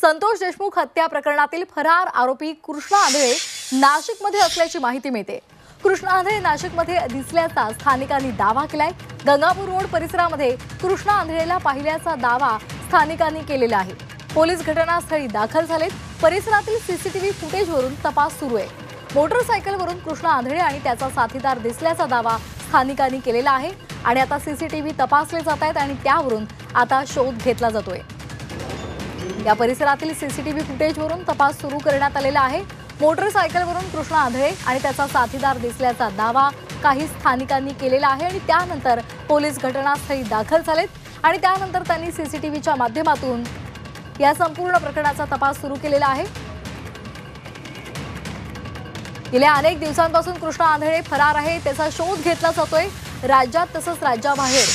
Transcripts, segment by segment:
संतोष देशमुख हत्या प्रकरणातील फरार आरोपी कृष्णा आंधळे नाशिकमध्ये असल्याची माहिती मिळते। कृष्णा आंधळे नाशिकमध्ये दिसल्याचा स्थानिकांनी दावा केलाय। गंगापूर रोड परिसरामध्ये कृष्णा आंधळेला पाहिल्याचा दावा स्थानिकांनी केलेला आहे। पोलीस घटनास्थळी दाखल झालेत। परिसरातील सीसीटीव्ही फुटेजवरून तपास सुरू आहे। मोटरसायकलवरून कृष्णा आंधळे आणि त्याचा साथीदार दिसल्याचा दावा स्थानिकांनी केलेला आहे आणि आता सीसीटीव्ही तपासले जात आहेत आणि त्यावरून आता शोध घेतला जातोय। या परिसरातील सीसीटीव्ही फुटेजवरून तपास सुरू करण्यात आलेला आहे। मोटरसायकलवरून कृष्णा आंधळे आणि त्याचा साथीदार दिसल्याचा दावा काही स्थानिकांनी केलेला आहे आणि त्यानंतर पोलीस घटनास्थळी दाखल झालेत आणि त्यानंतर त्यांनी सीसीटीव्हीच्या माध्यमातून या संपूर्ण प्रकरणाचा तपास सुरू केलेला आहे। गेल्या अनेक दिवसांपासून कृष्णा आंधळे फरार आहे, त्याचा शोध घेतला जातोय। राज्यात तसंच राज्याबाहेर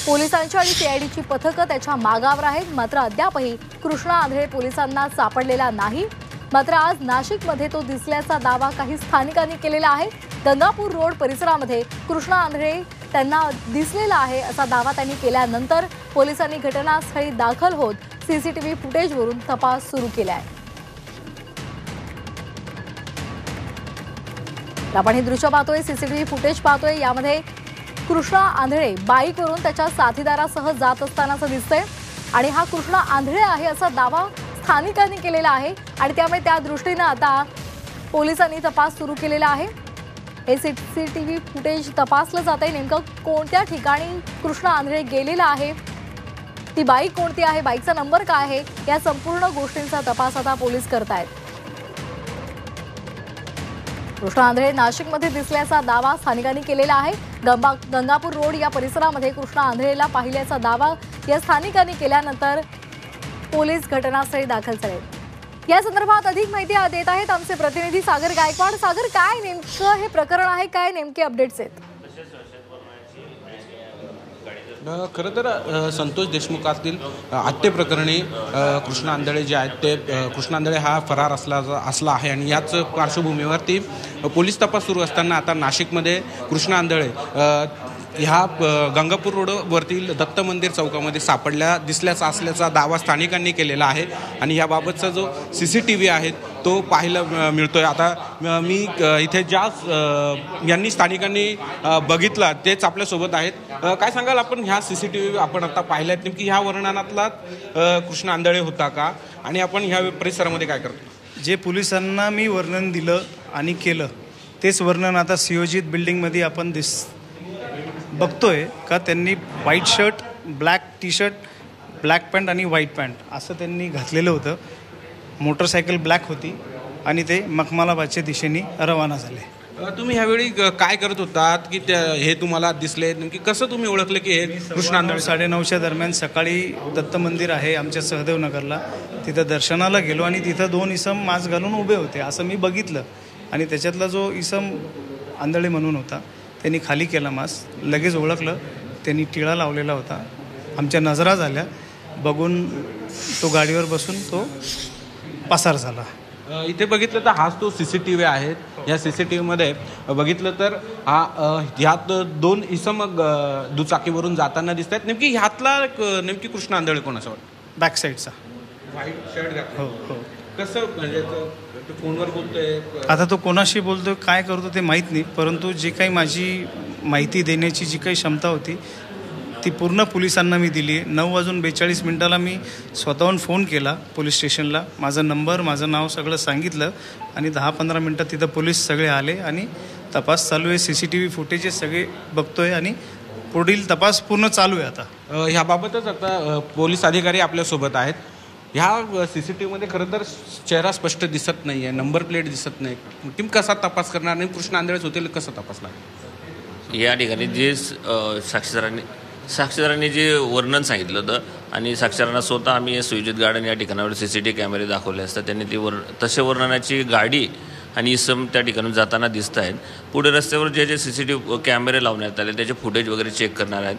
पोलिसांची आणि सीआयडीची पथकं त्याच्या मागावर आहेत। मात्र अद्यापही कृष्णा आंधळे पोलिसांना सापडलेला नाही। मात्र आज नाशिकमध्ये तो दिसल्याचा दावा काही स्थानिकांनी केलेला आहे। गंगापूर रोड परिसरामध्ये कृष्णा आंधळे त्यांना दिसलेला आहे असा दावा त्यांनी केल्यानंतर पोलिसांनी घटनास्थळी दाखल होत सीसीटीव्ही फुटेजवरून तपास सुरू केला आहे। आपण हे दृश्य पाहतोय, सीसीटीव्ही फुटेज पाहतोय। यामध्ये कृष्णा आंधळे बाईकवरून त्याच्या साथीदारासह जात असतानाचं दिसतंय आणि हा कृष्णा आंधळे आहे असा दावा स्थानिकांनी केलेला आहे आणि त्यामुळे त्या दृष्टीने आता पोलिसांनी तपास सुरू केलेला आहे। हे सीसीटीव्ही फुटेज तपासलं जात आहे। नेमकं कोणत्या ठिकाणी कृष्णा आंधळे गेलेला आहे, ती बाईक कोणती आहे, बाईकचा नंबर काय आहे, या संपूर्ण गोष्टींचा तपास आता पोलीस करतायत। कृष्णा आंधळे नाशिकमध्ये दिसल्याचा दावा स्थानिकांनी केलेला आहे। गंगापूर रोड या परिसरामध्ये कृष्णा आंधळेला पाहिल्याचा दावा या स्थानिकांनी केल्यानंतर पोलीस घटनास्थळी दाखल झाले। या संदर्भात अधिक माहिती देत आहेत आमचे प्रतिनिधी सागर गायकवाड। सागर, काय नेमकं हे प्रकरण आहे, काय नेमके अपडेट्स आहेत? खरं तर संतोष देशमुखातील हत्ये प्रकरणी कृष्णा आंधळे जे आहेत ते कृष्णा आंधळे हा फरार असला आहे आणि याच पार्श्वभूमीवरती पोलीस तपास सुरू असताना आता नाशिकमध्ये कृष्णा आंधळे ह्या गंगापूर रोडवरतील दत्त मंदिर चौकामध्ये दिसल्याचा असल्याचा दावा स्थानिकांनी केलेला आहे आणि याबाबतचा जो सीसीटीव्ही आहे तो पाहायला मिळतोय। आता मी इथे ज्या यांनी स्थानिकांनी बघितला तेच आपल्यासोबत आहेत। काय सांगाल आपण, ह्या सीसीटीव्ही आपण आता पाहिल्यात, नेमकी ह्या वर्णनातला कृष्णा आंधळे होता का आणि आपण ह्या परिसरामध्ये काय करतो? जे पोलिसांना मी वर्णन दिलं आणि केलं तेच वर्णन आता सियोजित बिल्डिंगमध्ये आपण बघतोय का त्यांनी white shirt, black tea shirt, black pant आणि व्हाईट पॅन्ट असं त्यांनी घातलेलं होतं। मोटरसायकल ब्लॅक होती आणि ते मखमालाबादच्या दिशेने रवाना झाले। तुम्ही ह्यावेळी काय करत होतात की हे तुम्हाला दिसले, नेमकी कसं तुम्ही ओळखले की हे कृष्णा आंधळे? 9:30च्या दरम्यान सकाळी दत्त मंदिर आहे आमच्या सहदेव नगरला, तिथं दर्शनाला गेलो आणि तिथं 2 इसम मास्क घालून उभे होते असं मी बघितलं आणि त्याच्यातला जो इसम आंधळे म्हणून होता त्यांनी खाली केला मास्क, लगेच ओळखलं, त्यांनी टिळा लावलेला होता। आमच्या नजरा झाल्या, बघून तो गाडीवर बसून तो पसार झाला। इथे बघितलं तर हाच तो सीसीटीव्ही आहे। या सीसीटीव्हीमध्ये बघितलं तर ह्यात 2 इसम दुचाकीवरून जाताना दिसत आहेत। नेमकी कृष्णा आंधळे कोण असं वाटतं? बॅक साईडचा व्हाईट शर्ट घातला। हो हो। कसं म्हणजे फोनवर बोलतोय? आता तो कोणाशी बोलतोय, काय करतो ते माहीत नाही, परंतु जी काही माझी माहिती देण्याची जी काही क्षमता होती ती पूर्ण पोलिसांना मी दिली। 9:42 मी स्वतःहून फोन केला पोलीस स्टेशनला, माझा नंबर, माझं नाव सगळं सांगितलं आणि 10-15 मिनटात तिथं पोलीस सगळे आले आणि तपास चालू आहे। सीसीटीव्ही फुटेजेस सगळे बघतोय आणि पुढील तपास पूर्ण चालू आहे। आता ह्याबाबतच आता पोलीस अधिकारी आपल्यासोबत आहेत। ह्या सीसीटीव्हीमध्ये खरं तर चेहरा स्पष्ट दिसत नाही आहे, नंबर प्लेट दिसत नाही। टीम कसा तपास करणार नाही? कृष्णा आंधळेच होतील, कसं तपासला? या ठिकाणी जे साक्षीदारांनी जे वर्णन सांगितलं होतं आणि साक्षीदारांना स्वतः आम्ही सुयोजित गार्डन या ठिकाणावर सीसीटीव्ही कॅमेरे दाखवले असतात, त्यांनी तसे वर्णनाची गाडी आणि इसम त्या ठिकाणून जाताना दिसत आहेत। पुढे रस्त्यावर जे सीसीटीव्ही कॅमेरे लावण्यात आले त्याचे फुटेज वगैरे चेक करणार आहेत।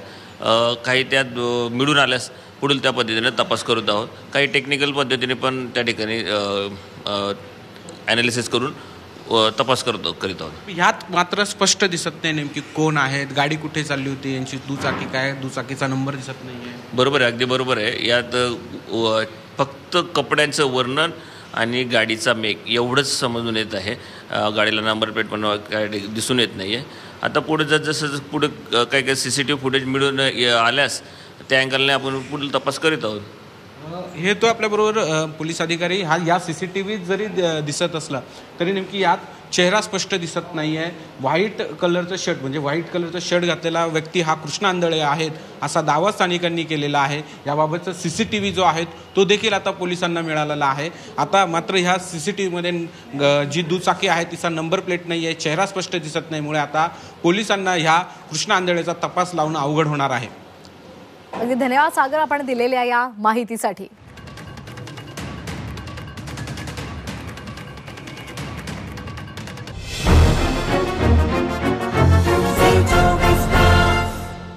काही त्यात मिळून आल्यास पुढील त्या पद्धतीने तपास करत आहोत। काही टेक्निकल पद्धतीने पण त्या ठिकाणी ॲनालिसिस करून तपास करीत आहोत। ह्यात मात्र स्पष्ट दिसत नाही नेमकी कोण आहेत, गाडी कुठे चालली होती, यांची दुचाकी काय, दुचाकीचा नंबर दिसत नाही आहे। बरोबर आहे, अगदी बरोबर आहे। यात फक्त कपड्यांचं वर्णन आणि गाडीचा मेक एवढंच समजून येत आहे. गाडीला नंबर प्लेट पण काय दिसून येत नाही आहे. आता पुढे जसं पुढे काही काही CCTV फुटेज मिळून आल्यास त्या अँगलने आपण पुढील तपास करीत आहोत. हे तो आपल्याबरोबर पोलीस अधिकारी हा या CCTV जरी दिसत असला तरी नेमकी यात चेहरा स्पष्ट दिसत नाही आहे. व्हाईट कलरचं शर्ट म्हणजे व्हाईट कलरचं शर्ट घातलेला व्यक्ती हा कृष्णा आंधळे आहेत असा दावा स्थानिकांनी केलेला आहे. याबाबतचा CCTV जो आहे तो देखील आता पोलिसांना मिळालेला आहे. आता मात्र ह्या CCTVमध्ये जी दुचाकी आहे तिचा नंबर प्लेट नाही आहे, चेहरा स्पष्ट दिसत नाहीमुळे आता पोलिसांना ह्या कृष्णा आंधळेचा तपास लावणं अवघड होणार आहे. अगदी धन्यवाद सागर आपण दिलेल्या या माहितीसाठी.